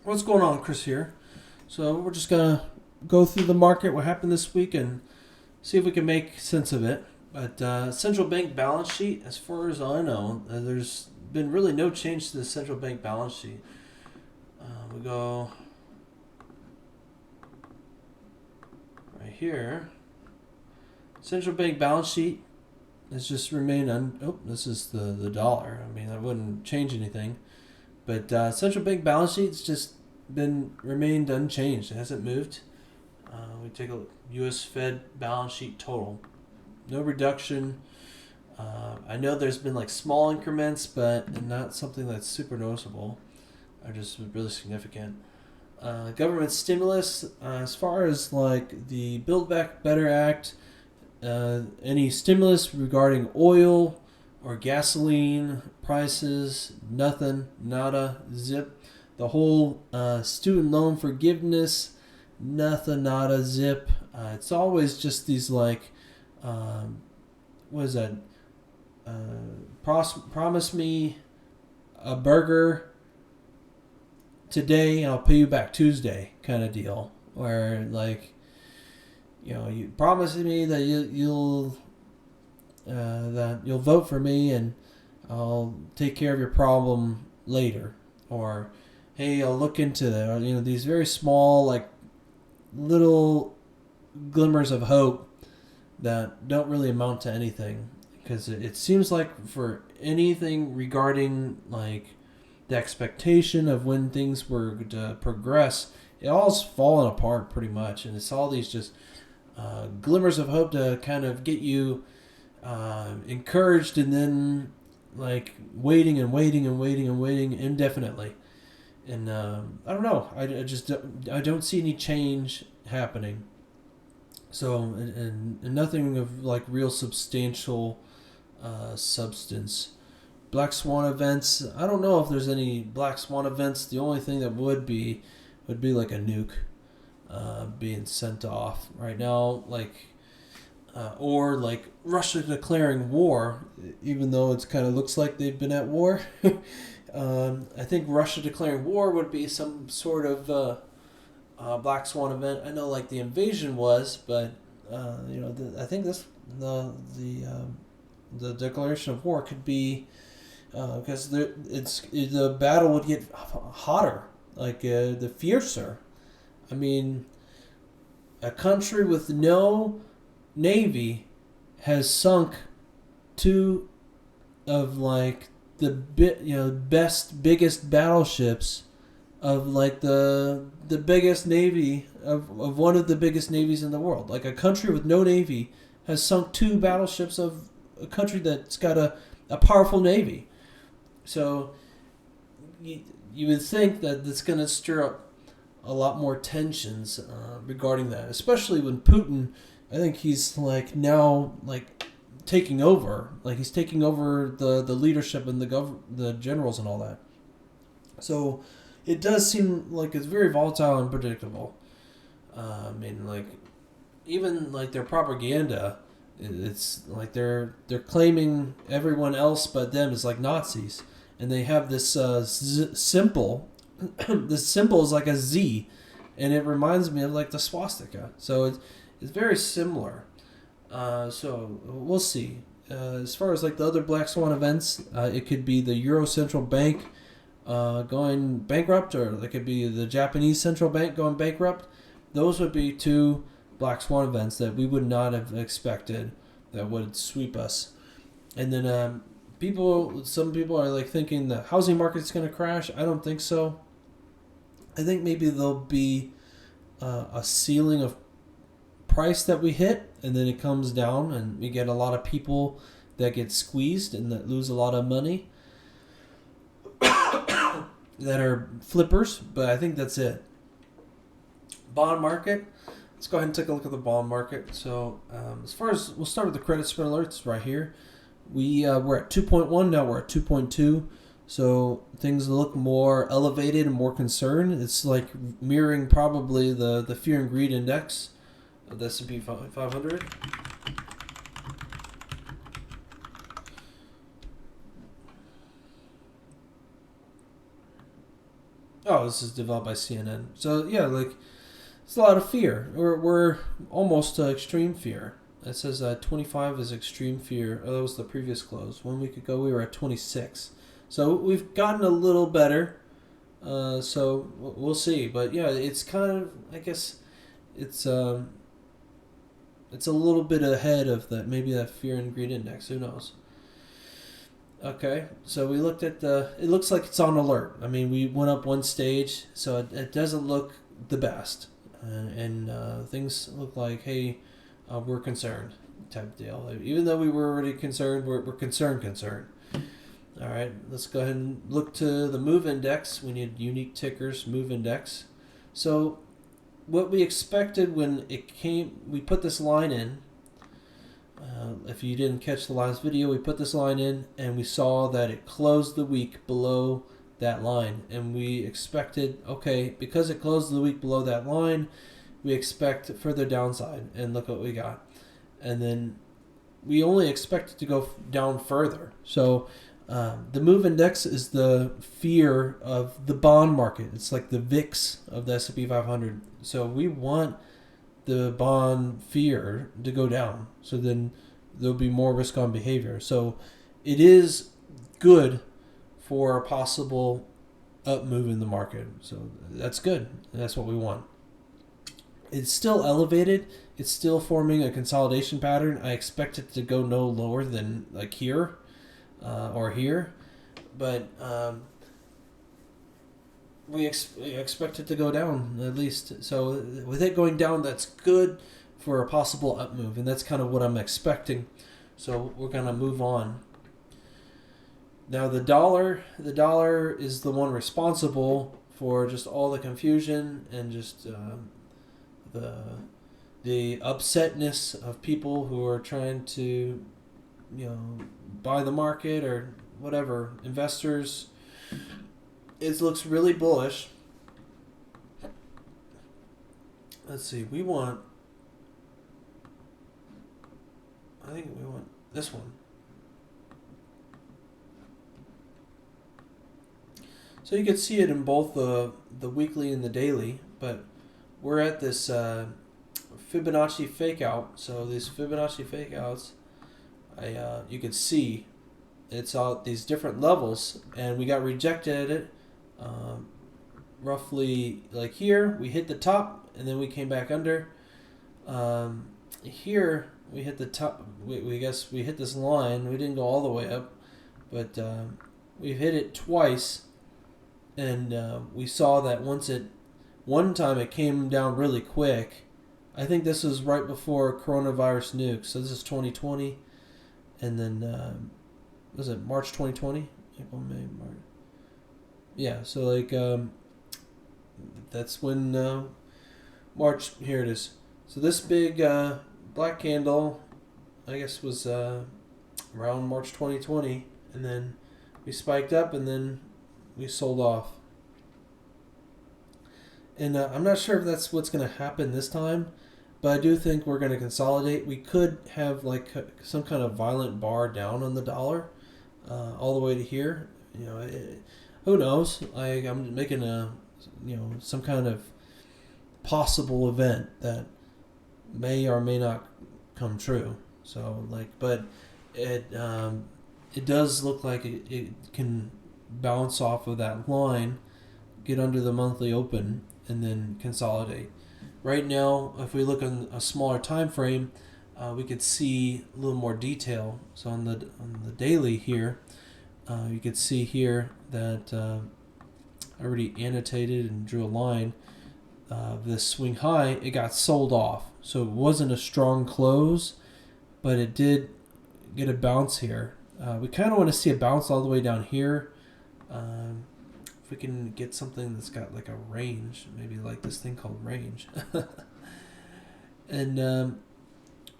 What's going on, Chris here? So we're just gonna go through the market, what happened this week, and see if we can make sense of it. But central bank balance sheet, as far as I know, there's been really no change to the central bank balance sheet. We go right here. Central bank balance sheet has just remained this is the dollar. I mean, that wouldn't change anything. But central bank balance sheet's just been remained unchanged. It hasn't moved. We take a look. U.S. Fed balance sheet total, no reduction. I know there's been like small increments, but not something that's super noticeable or just really significant. Government stimulus, as far as like the Build Back Better Act, any stimulus regarding oil or gasoline prices, nothing, nada, zip. The whole student loan forgiveness, nothing, nada, zip. It's always just these like, what is that? Promise me a burger today and I'll pay you back Tuesday kind of deal. Where like, you promise me that you'll vote for me and I'll take care of your problem later, or hey, I'll look into that. Or, these very small, like little glimmers of hope that don't really amount to anything, because it seems like for anything regarding like the expectation of when things were to progress, it all's fallen apart pretty much, and it's all these just glimmers of hope to kind of get you encouraged, and then like waiting and waiting and waiting and waiting indefinitely. And I don't know. I don't see any change happening. So and nothing of like real substantial substance. Black Swan events. I don't know if there's any Black Swan events. The only thing that would be like a nuke being sent off right now, or like Russia declaring war, even though it's kind of looks like they've been at war. I think Russia declaring war would be some sort of Black Swan event. I know like the invasion was, but I think the declaration of war could be because the battle would get hotter, like the fiercer. I mean, a country with no navy has sunk two of like the biggest battleships of like the biggest navy of one of the biggest navies in the world. Like a country with no navy has sunk two battleships of a country that's got a powerful navy. So you would think that it's going to stir up a lot more tensions regarding that, especially when Putin, I think he's like now like taking over, like he's taking over the leadership and the generals and all that. So it does seem like it's very volatile and predictable. I mean, like even like their propaganda, it's like they're claiming everyone else but them is like Nazis, and they have this symbol. This symbol is like a Z, and it reminds me of like the swastika. So it's very similar. So we'll see. As far as like the other Black Swan events, it could be the Euro Central Bank going bankrupt, or it could be the Japanese Central Bank going bankrupt. Those would be two Black Swan events that we would not have expected that would sweep us. And then some people are like thinking the housing market's going to crash. I don't think so. I think maybe there'll be a ceiling of price that we hit, and then it comes down, and we get a lot of people that get squeezed and that lose a lot of money that are flippers. But I think that's it. Bond market. Let's go ahead and take a look at the bond market. So as far as, we'll start with the credit spread alerts right here. We're at 2.1, now we're at 2.2. So things look more elevated and more concerned. It's like mirroring probably the fear and greed index of the SP500. Oh, this is developed by CNN. So yeah, like it's a lot of fear. We're almost to extreme fear. It says 25 is extreme fear. Oh, that was the previous close. 1 week ago we were at 26. So we've gotten a little better. So we'll see. But yeah, it's kind of, I guess it's it's a little bit ahead of that, maybe that fear and greed index. Who knows? Okay, so we looked at the. It looks like it's on alert. I mean, we went up one stage, so it doesn't look the best, and things look like, hey, we're concerned, type deal. Even though we were already concerned, we're concerned. All right, let's go ahead and look to the move index. We need unique tickers, move index. So, what we expected when it came, we put this line in. If you didn't catch the last video, we put this line in and we saw that it closed the week below that line. And we expected, okay, because it closed the week below that line, we expect further downside. And look what we got. And then we only expect it to go down further. So the move index is the fear of the bond market. It's like the VIX of the SP500. So we want the bond fear to go down. So then there'll be more risk on behavior. So it is good for a possible up move in the market. So that's good. And that's what we want. It's still elevated. It's still forming a consolidation pattern. I expect it to go no lower than like here or here. But we expect it to go down at least. So with it going down, that's good for a possible up move, and that's kind of what I'm expecting. So we're gonna move on. Now the dollar is the one responsible for just all the confusion and just the upsetness of people who are trying to, buy the market or whatever. Investors. It looks really bullish. Let's see. I think we want this one. So you can see it in both the weekly and the daily, but we're at this Fibonacci fake out. So these Fibonacci fake outs, you can see it's all these different levels, and we got rejected at it. Roughly like here, we hit the top, and then we came back under. Here we hit the top. We guess we hit this line. We didn't go all the way up, but we've hit it twice, and we saw that one time it came down really quick. I think this was right before coronavirus nuke. So this is 2020, and then was it March 2020? April, May, March. Yeah, so like that's when March. Here it is. So this big black candle, I guess, was around March 2020, and then we spiked up, and then we sold off. And I'm not sure if that's what's going to happen this time, but I do think we're going to consolidate. We could have like some kind of violent bar down on the dollar, all the way to here. Who knows? I'm making some kind of possible event that may or may not come true. So but it does look like it can bounce off of that line, get under the monthly open, and then consolidate. Right now, if we look on a smaller time frame, we could see a little more detail. So on the daily here, you could see here that I already annotated and drew a line. This swing high, it got sold off. So it wasn't a strong close, but it did get a bounce here. We kind of want to see a bounce all the way down here. If we can get something that's got like a range, maybe like this thing called range. And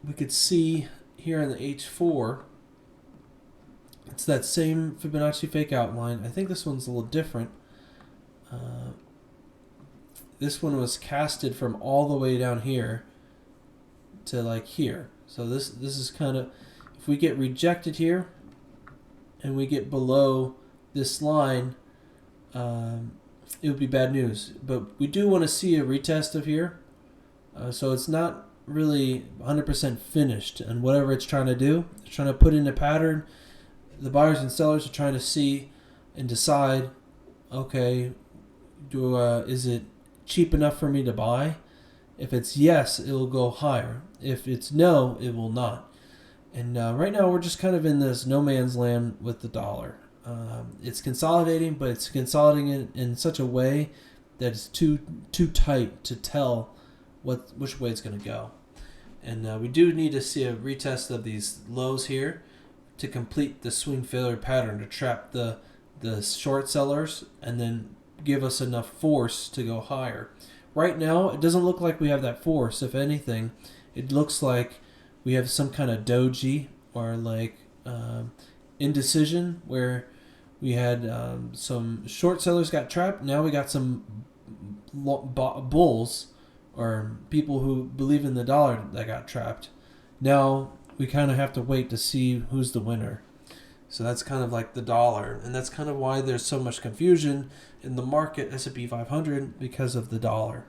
we could see here on the H4, it's that same Fibonacci fake outline. I think this one's a little different. This one was casted from all the way down here to like here. So this is kind of, if we get rejected here and we get below this line, it would be bad news. But we do want to see a retest of here. So it's not really 100% finished. And whatever it's trying to do, it's trying to put in a pattern. The buyers and sellers are trying to see and decide, okay, is it cheap enough for me to buy? If it's yes, it will go higher. If it's no, it will not. And right now we're just kind of in this no man's land with the dollar. It's consolidating, but it's consolidating in such a way that it's too tight to tell which way it's going to go. And we do need to see a retest of these lows here to complete the swing failure pattern to trap the short sellers and then give us enough force to go higher. Right now, it doesn't look like we have that force. If anything, it looks like we have some kind of doji or like indecision where we had some short sellers got trapped. Now we got some bulls or people who believe in the dollar that got trapped. Now we kind of have to wait to see who's the winner. So that's kind of like the dollar. And that's kind of why there's so much confusion in the market, S&P 500, because of the dollar.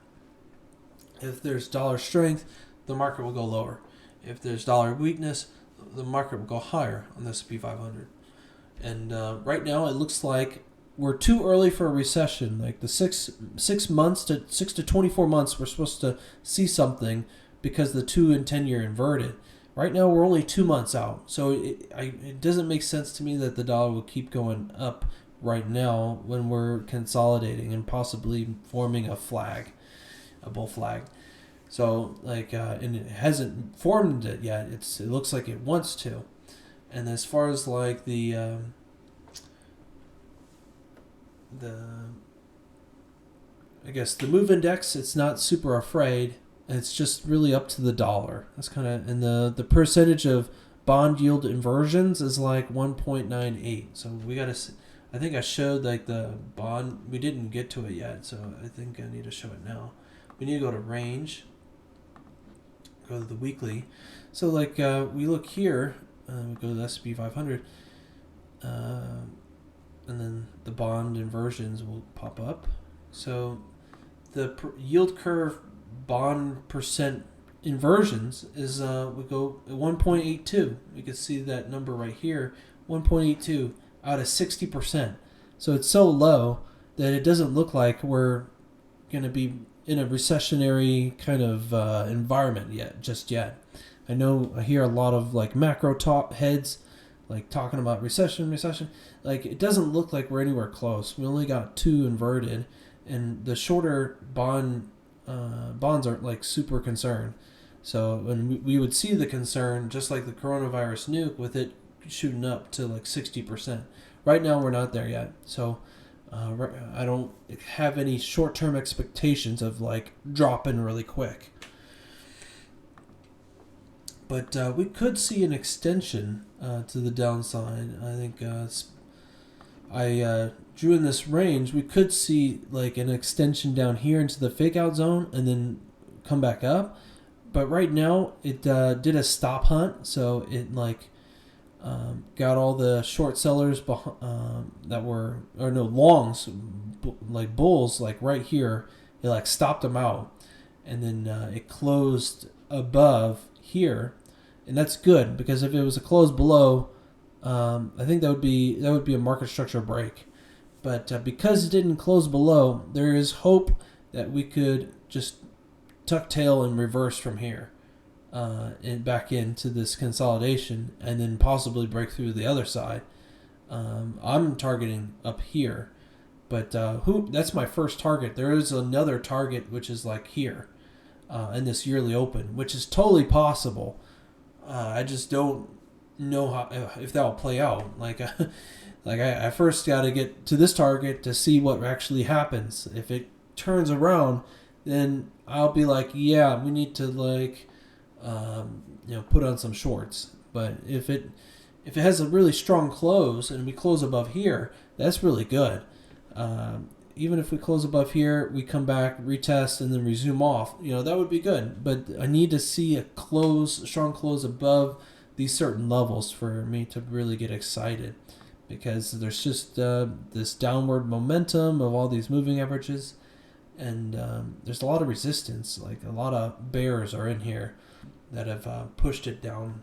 If there's dollar strength, the market will go lower. If there's dollar weakness, the market will go higher on the S&P 500. And right now it looks like we're too early for a recession. Like the 6 to 24 months, we're supposed to see something because the 2 and 10 year inverted. Right now we're only 2 months out, so it doesn't make sense to me that the dollar will keep going up right now when we're consolidating and possibly forming a bull flag. So and it hasn't formed it yet. It looks like it wants to. And as far as like the I guess the move index, it's not super afraid. It's just really up to the dollar. That's kind of, and the percentage of bond yield inversions is like 1.98. So we got to, I think I showed like the bond, we didn't get to it yet. So I think I need to show it now. We need to go to range, go to the weekly. So like we look here, we go to the SP 500, and then the bond inversions will pop up. So the yield curve bond percent inversions is we go at 1.82. We can see that number right here, 1.82 out of 60%. So it's so low that it doesn't look like we're going to be in a recessionary kind of environment just yet. I know I hear a lot of like macro talk heads like talking about recession. Like it doesn't look like we're anywhere close. We only got 2 inverted, and the shorter bonds aren't like super concerned. So when we would see the concern, just like the coronavirus nuke, with it shooting up to like 60%. Right now we're not there yet. So I don't have any short-term expectations of like dropping really quick. But we could see an extension to the downside. I think I drew in this range. We could see like an extension down here into the fake out zone and then come back up. But right now it did a stop hunt, so it like got all the short sellers that were, or no, longs, like bulls, like right here. It like stopped them out, and then it closed above here, and that's good because if it was a close below, I think that would be a market structure break. But because it didn't close below, there is hope that we could just tuck tail and reverse from here and back into this consolidation, and then possibly break through the other side. I'm targeting up here, but that's my first target. There is another target which is like here in this yearly open, which is totally possible. I just don't know if that will play out. Like I first got to get to this target to see what actually happens. If it turns around, then I'll be like, yeah, we need to like put on some shorts. But if it has a really strong close and we close above here, that's really good. Even if we close above here, we come back, retest, and then resume off, that would be good. But I need to see a strong close above these certain levels for me to really get excited. because there's just this downward momentum of all these moving averages, and there's a lot of resistance. Like a lot of bears are in here that have pushed it down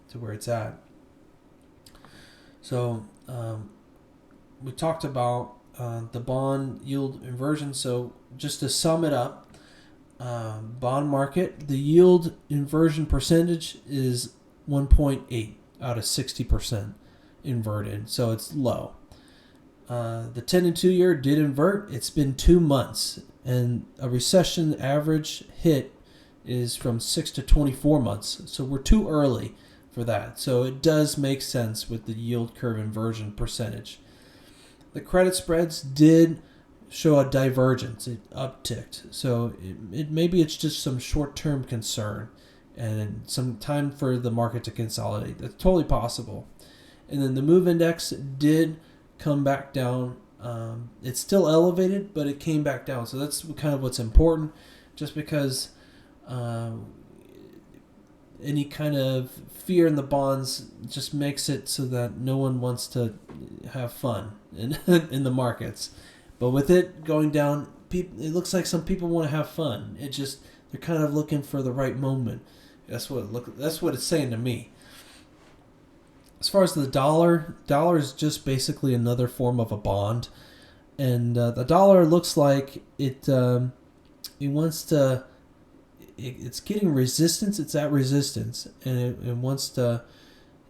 to where it's at. So we talked about the bond yield inversion. So just to sum it up, bond market, the yield inversion percentage is 1.8 out of 60% inverted, so it's low. The 10 and 2 year did invert. It's been 2 months, and a recession average hit is from 6 to 24 months, so we're too early for that. So it does make sense with the yield curve inversion percentage. The credit spreads did show a divergence. It upticked. So maybe it's just some short-term concern and some time for the market to consolidate. That's totally possible. And then the MOVE index did come back down. It's still elevated, but it came back down. So that's kind of what's important, just because any kind of fear in the bonds just makes it so that no one wants to have fun in the markets. But with it going down, it looks like some people want to have fun. They're kind of looking for the right moment. That's what it's saying to me. As far as the dollar is just basically another form of a bond, and the dollar looks like it wants to. It's getting resistance. It's at resistance, and it wants to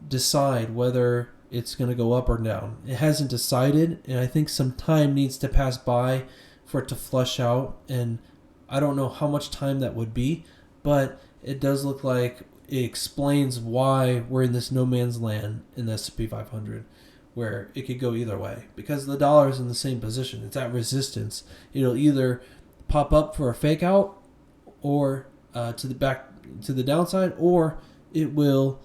decide whether it's going to go up or down. It hasn't decided, and I think some time needs to pass by for it to flush out, and I don't know how much time that would be, but it does look like it explains why we're in this no man's land in the SP500, where it could go either way, because the dollar is in the same position. It's at resistance. It'll either pop up for a fake out, or to the downside, or it will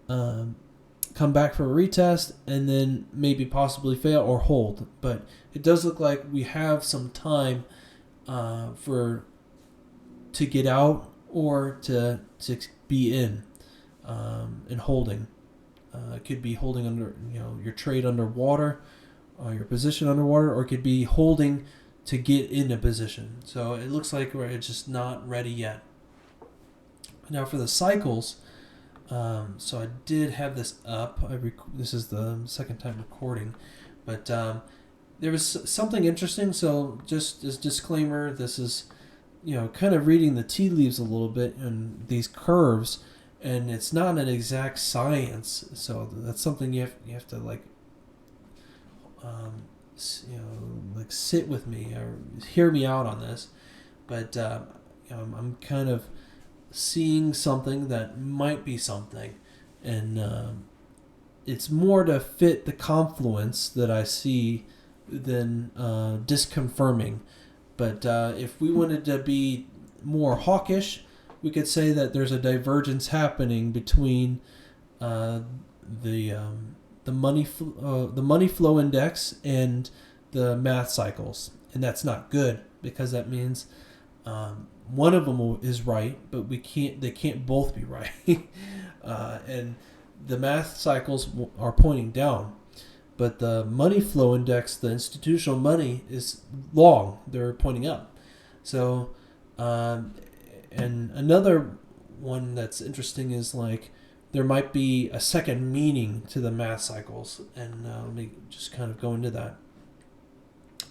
come back for a retest and then maybe possibly fail or hold. But it does look like we have some time to get out or to be in and holding. It could be holding under your trade underwater, your position underwater, or it could be holding to get in a position. So it looks like we're just not ready yet. Now for the cycles, so I did have this up. This is the second time recording, but there was something interesting. So just as disclaimer, this is kind of reading the tea leaves a little bit in these curves, and it's not an exact science. So that's something you have to like sit with me or hear me out on this. But I'm kind of seeing something that might be something, and it's more to fit the confluence that I see than disconfirming. But if we wanted to be more hawkish, we could say that there's a divergence happening between the money flow index and the math cycles, and that's not good, because that means one of them is right, but they can't both be right. And the math cycles are pointing down, but the money flow index, the institutional money, is long. They're pointing up. So, and another one that's interesting is like there might be a second meaning to the math cycles, and let me just kind of go into that.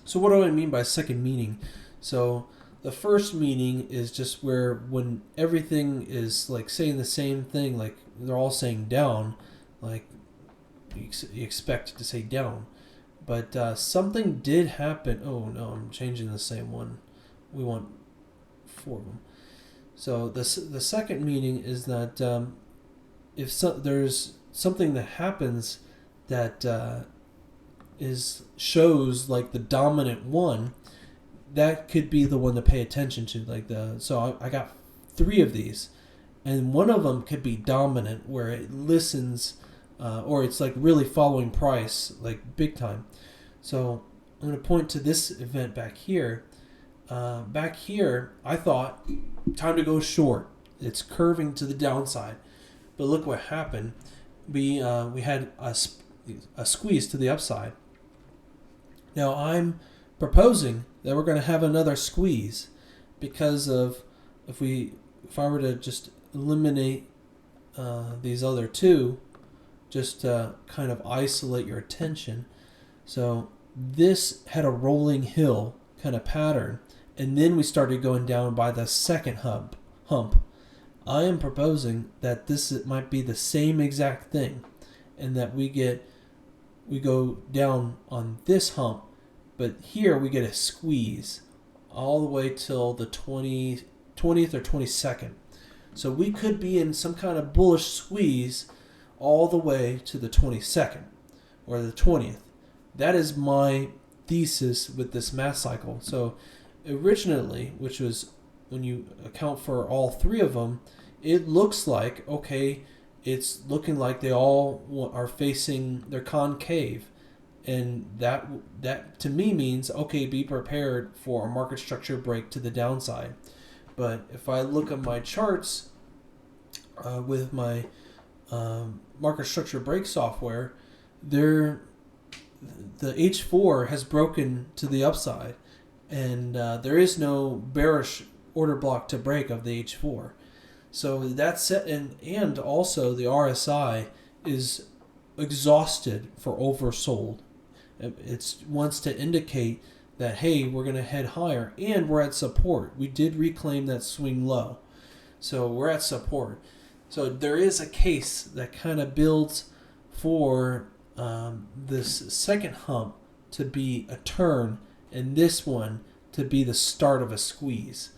So what do I mean by second meaning? So the first meaning is just when everything is like saying the same thing, like they're all saying down, like you expect it to say down. But something did happen. Oh no, I'm changing the same one. We want 4 of them. So the second meaning is that there's something that happens that shows like the dominant one, that could be the one to pay attention to. So I got 3 of these, and one of them could be dominant, where it listens, or it's like really following price, like big time. So I'm going to point to this event back here. Back here, I thought time to go short. It's curving to the downside, but look what happened. We had a squeeze to the upside. Now I'm proposing that we're going to have another squeeze because of if I were to just eliminate these other two, just kind of isolate your attention. So this had a rolling hill kind of pattern, and then we started going down by the second hump. I am proposing that this might be the same exact thing, and that we go down on this hump, but here we get a squeeze all the way till the 20th or 22nd. So we could be in some kind of bullish squeeze all the way to the 22nd or the 20th. That is my thesis with this math cycle. So originally, which was when you account for all three of them, it looks like, okay, it's looking like they all are facing, they're concave. And that to me means, okay, be prepared for a market structure break to the downside. But if I look at my charts with my market structure break software, the H4 has broken to the upside, and there is no bearish order block to break of the H4. So that's set, and also the RSI is exhausted for oversold. It wants to indicate that, hey, we're going to head higher, and we're at support. We did reclaim that swing low, so we're at support. So there is a case that kind of builds for this second hump to be a turn, and this one to be the start of a squeeze.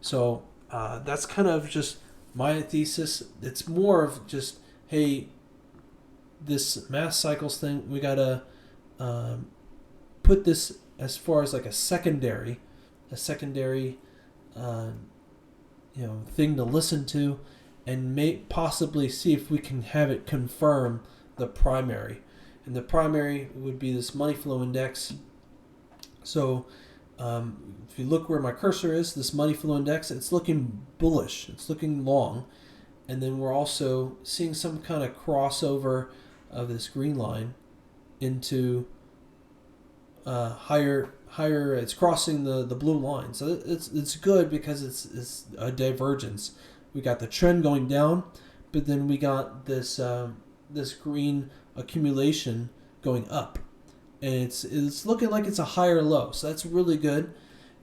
So that's kind of just my thesis. It's more of just, hey, this math cycles thing, we got to put this as far as like a secondary thing to listen to, and may possibly see if we can have it confirm the primary. And the primary would be this money flow index. So if you look where my cursor is, this money flow index, it's looking bullish, it's looking long. And then we're also seeing some kind of crossover of this green line into higher. It's crossing the blue line, so it's good because it's a divergence. We got the trend going down, but then we got this green accumulation going up, and it's looking like it's a higher low, so that's really good.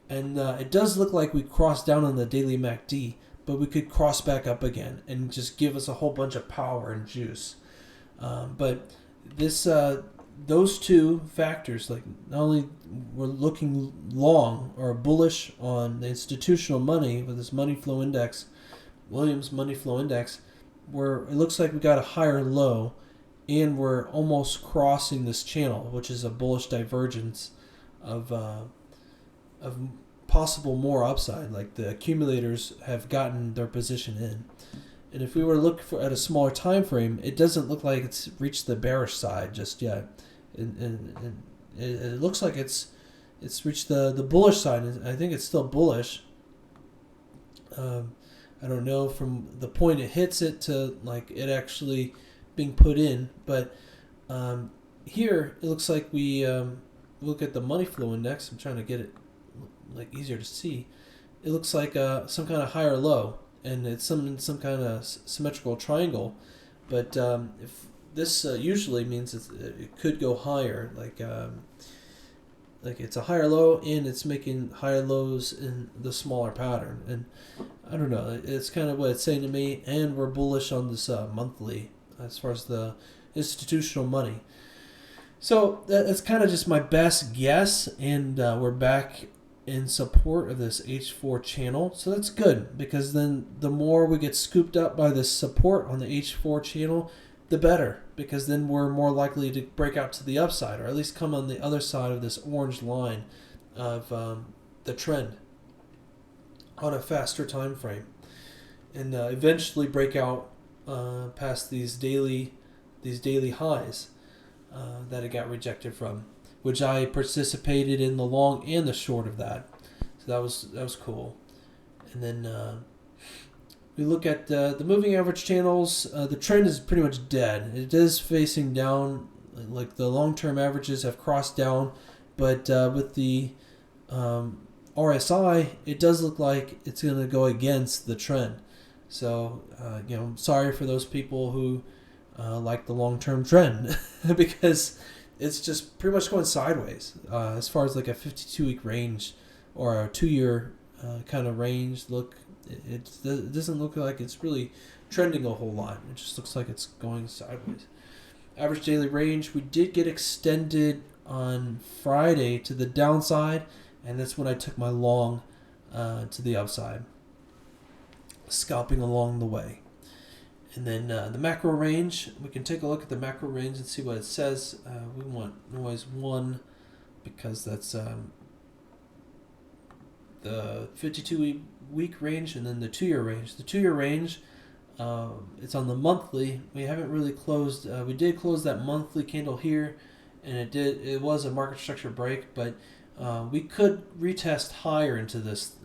And it does look like we crossed down on the daily MACD, but we could cross back up again and just give us a whole bunch of power and juice. But this those two factors, like not only we're looking long or bullish on the institutional money with this money flow index, Williams money flow index, where it looks like we got a higher low, and we're almost crossing this channel, which is a bullish divergence of possible more upside. Like the accumulators have gotten their position in. And if we were to look at a smaller time frame, it doesn't look like it's reached the bearish side just yet. And it looks like it's reached the bullish side. And I think it's still bullish. I don't know from the point it hits it to like it actually being put in, but here it looks like we look at the money flow index. I'm trying to get it like easier to see. It looks like some kind of higher low, and it's some kind of symmetrical triangle. But if this usually means it could go higher, like it's a higher low, and it's making higher lows in the smaller pattern. And I don't know, it's kind of what it's saying to me. And we're bullish on this monthly as far as the institutional money. So that's kind of just my best guess, and we're back in support of this H4 channel. So that's good, because then the more we get scooped up by this support on the H4 channel, the better, because then we're more likely to break out to the upside, or at least come on the other side of this orange line of the trend on a faster time frame, and eventually break out past these daily highs that it got rejected from, which I participated in the long and the short of that. So that was cool. And then we look at the moving average channels. The trend is pretty much dead. It is facing down like the long-term averages have crossed down, but with the RSI, it does look like it's going to go against the trend. So, sorry for those people who like the long-term trend because it's just pretty much going sideways as far as like a 52-week range or a 2-year kind of range look. It doesn't look like it's really trending a whole lot. It just looks like it's going sideways. Average daily range, we did get extended on Friday to the downside, and that's when I took my long to the upside, scalping along the way. And then the macro range, we can take a look at the macro range and see what it says. We want noise 1 because that's the 52-week range, and then the 2-year range. The 2-year range, it's on the monthly. We haven't really closed. We did close that monthly candle here, and it was a market structure break, but we could retest higher into this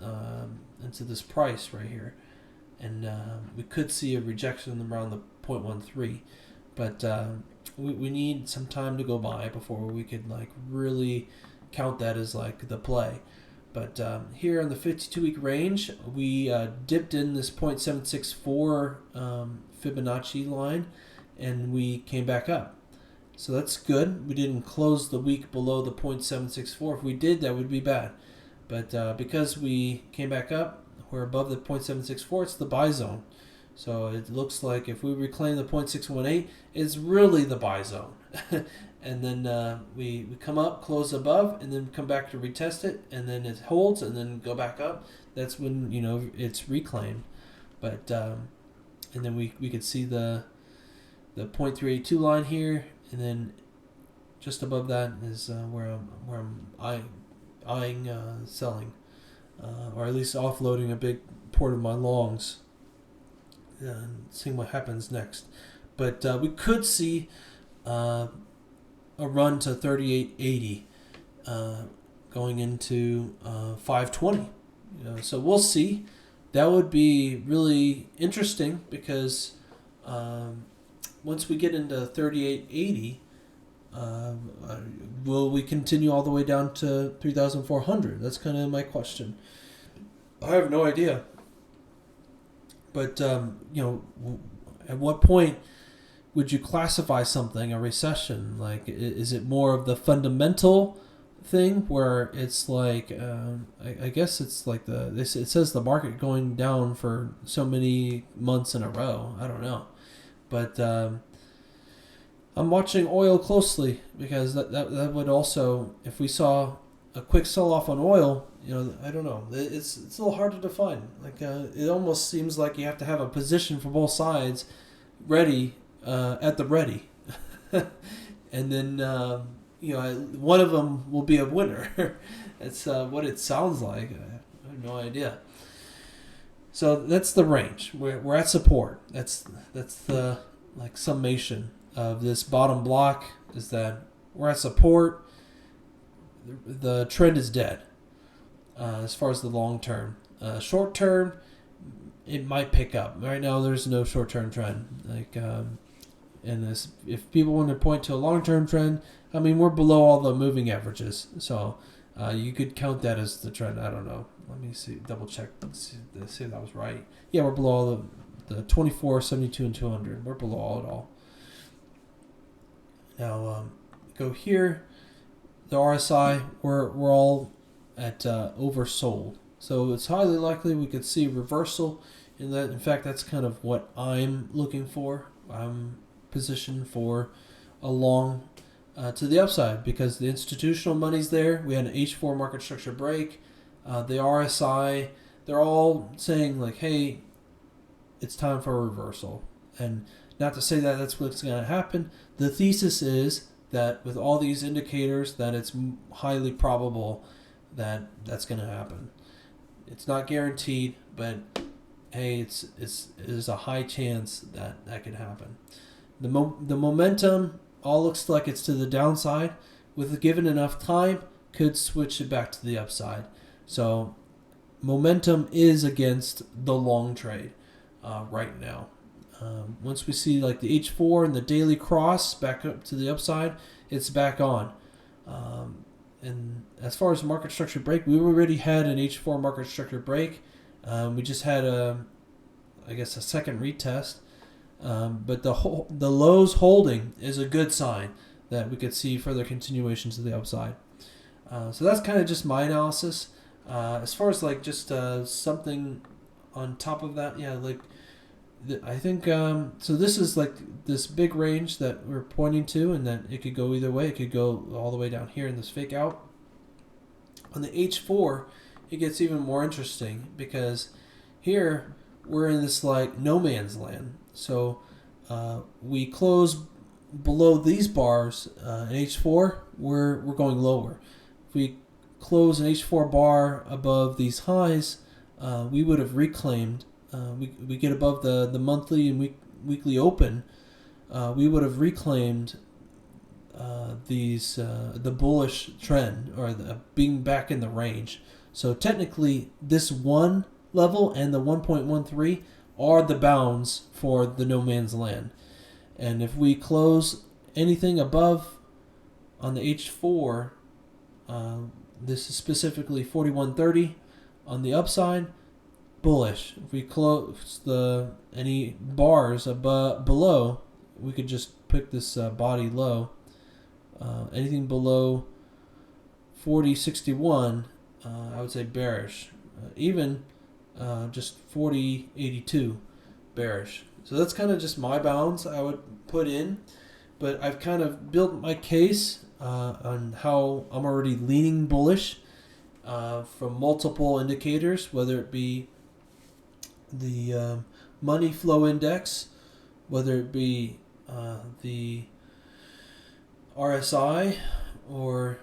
price right here, and we could see a rejection around the 0.13, but we need some time to go by before we could like really count that as like the play. But here on the 52-week range, we dipped in this 0.764 Fibonacci line, and we came back up. So that's good. We didn't close the week below the 0.764. If we did, that would be bad. But because we came back up, we're above the 0.764. It's the buy zone. So it looks like if we reclaim the 0.618, it's really the buy zone. And then we come up, close above, and then come back to retest it, and then it holds, and then go back up. That's when it's reclaimed. But and then we could see the 0.382 line here, and then just above that is where I'm eyeing selling, or at least offloading a big port of my longs, and seeing what happens next. But we could see a run to 38.80 going into 520. So we'll see. That would be really interesting because once we get into 38.80, will we continue all the way down to 3,400? That's kind of my question. I have no idea. But at what point would you classify something a recession? Like, is it more of the fundamental thing where it's like, I guess it's like it says the market going down for so many months in a row. I don't know, but I'm watching oil closely because that would also, if we saw a quick sell off on oil, I don't know. It's a little hard to define. Like it almost seems like you have to have a position for both sides ready. At the ready, and then one of them will be a winner. That's what it sounds like. I have no idea. So that's the range. We're at support. That's the summation of this bottom block is that we're at support. The trend is dead as far as the long term. Short term, it might pick up. Right now, there's no short term trend. And if people want to point to a long-term trend, I mean, we're below all the moving averages. So you could count that as the trend. I don't know. Let me see, double check, see if that was right. Yeah, we're below all the 24, 72, and 200. We're below it all. Now, go here. The RSI, we're all at oversold. So it's highly likely we could see reversal in that. In fact, that's kind of what I'm looking for. I'm position for a long to the upside because the institutional money's there. We had an H4 market structure break. The RSI, they're all saying like, hey, it's time for a reversal. And not to say that that's what's going to happen. The thesis is that with all these indicators that it's highly probable that that's going to happen. It's not guaranteed, but hey, there's a high chance that could happen. The momentum all looks like it's to the downside. With given enough time, could switch it back to the upside. So momentum is against the long trade right now. Once we see like the H4 and the daily cross back up to the upside, it's back on. And as far as market structure break, we already had an H4 market structure break. We just had a second retest. But the lows holding is a good sign that we could see further continuations to the upside. So that's kind of just my analysis. As far as like just something on top of that, yeah, like I think so. This is like this big range that we're pointing to, and that it could go either way. It could go all the way down here in this fake out. On the H4, it gets even more interesting because here we're in this like no man's land. So we close below these bars in H4, we're going lower. If we close an H4 bar above these highs, we would have reclaimed. We get above the monthly and weekly open. We would have reclaimed the bullish trend, or being back in the range. So technically, this one level and the 1.13 are the bounds for the no man's land. And if we close anything above on the H4, this is specifically 4130 on the upside, bullish. If we close any bars below, we could just pick this body low. Anything below 4061, I would say bearish. Even just 4082, bearish. So that's kind of just my bounds I would put in, but I've kind of built my case on how I'm already leaning bullish from multiple indicators, whether it be the money flow index, whether it be the RSI, or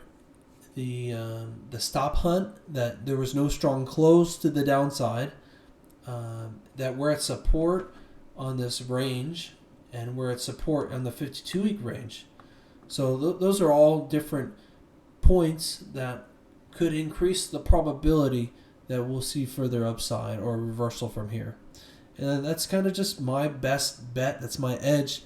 the stop hunt, that there was no strong close to the downside, that we're at support on this range, and we're at support on the 52-week range. So those are all different points that could increase the probability that we'll see further upside or reversal from here. And that's kind of just my best bet. That's my edge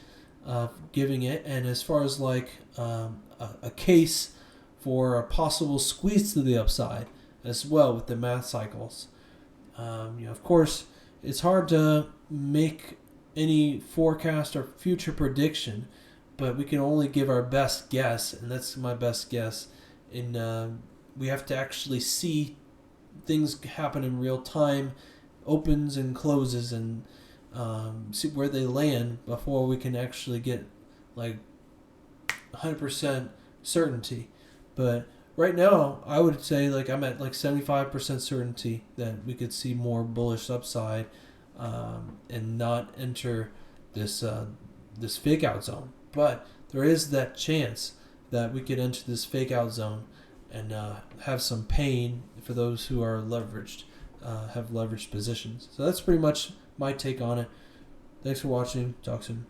giving it. And as far as like a case for a possible squeeze to the upside as well with the math cycles. Of course, it's hard to make any forecast or future prediction, but we can only give our best guess, and that's my best guess. We have to actually see things happen in real time, opens and closes, and see where they land before we can actually get like 100% certainty. But right now, I would say like I'm at like 75% certainty that we could see more bullish upside and not enter this fake out zone. But there is that chance that we could enter this fake out zone and have some pain for those who are leveraged, have leveraged positions. So that's pretty much my take on it. Thanks for watching. Talk soon.